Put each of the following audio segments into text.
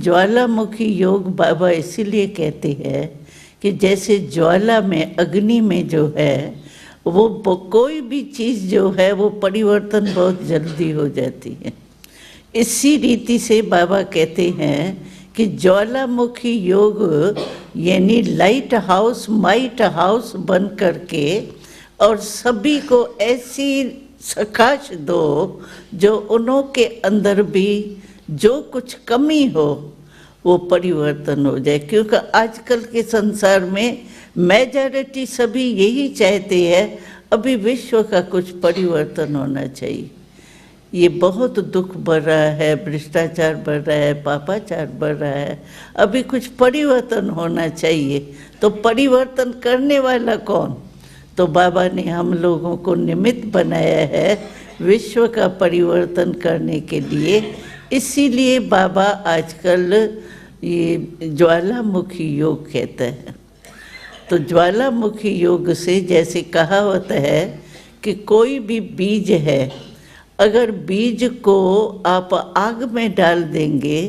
ज्वालामुखी योग बाबा इसीलिए कहते हैं कि जैसे ज्वाला में, अग्नि में जो है वो कोई भी चीज़ जो है वो परिवर्तन बहुत जल्दी हो जाती है। इसी रीति से बाबा कहते हैं कि ज्वालामुखी योग यानी लाइट हाउस, माइट हाउस बन करके और सभी को ऐसी प्रकाश दो जो उन्हों के अंदर भी जो कुछ कमी हो वो परिवर्तन हो जाए। क्योंकि आजकल के संसार में मेजॉरिटी सभी यही चाहते हैं अभी विश्व का कुछ परिवर्तन होना चाहिए। ये बहुत दुख बढ़ रहा है, भ्रष्टाचार बढ़ रहा है, पापाचार बढ़ रहा है, अभी कुछ परिवर्तन होना चाहिए। तो परिवर्तन करने वाला कौन? तो बाबा ने हम लोगों को निमित्त बनाया है विश्व का परिवर्तन करने के लिए। इसीलिए बाबा आजकल ये ज्वालामुखी योग कहते हैं। तो ज्वालामुखी योग से जैसे कहावत है कि कोई भी बीज है, अगर बीज को आप आग में डाल देंगे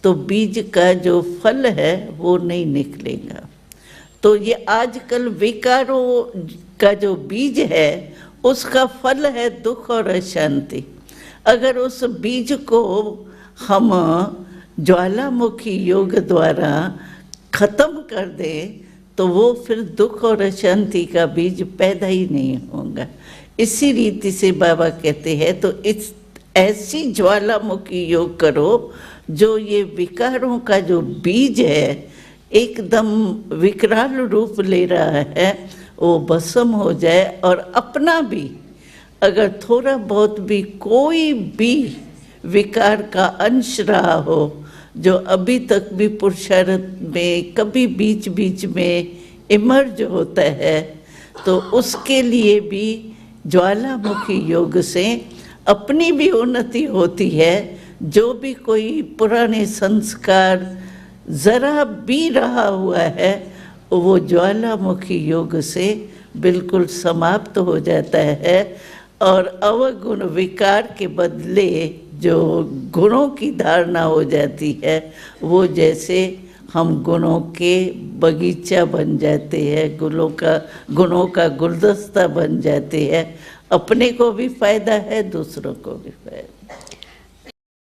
तो बीज का जो फल है वो नहीं निकलेगा। तो ये आजकल विकारों का जो बीज है उसका फल है दुख और अशांति। अगर उस बीज को हम ज्वालामुखी योग द्वारा खत्म कर दें तो वो फिर दुख और अशांति का बीज पैदा ही नहीं होगा। इसी रीति से बाबा कहते हैं तो इस ऐसी ज्वालामुखी योग करो जो ये विकारों का जो बीज है एकदम विकराल रूप ले रहा है वो भस्म हो जाए। और अपना भी अगर थोड़ा बहुत भी कोई भी विकार का अंश रहा हो जो अभी तक भी पुरुषार्थ में कभी बीच बीच में इमर्ज होता है, तो उसके लिए भी ज्वालामुखी योग से अपनी भी उन्नति होती है। जो भी कोई पुराने संस्कार ज़रा भी रहा हुआ है वो ज्वालामुखी योग से बिल्कुल समाप्त हो जाता है और अवगुण विकार के बदले जो गुणों की धारणा हो जाती है वो जैसे हम गुणों के बगीचा बन जाते हैं, गुणों का गुलदस्ता बन जाते हैं। अपने को भी फायदा है, दूसरों को भी फायदा।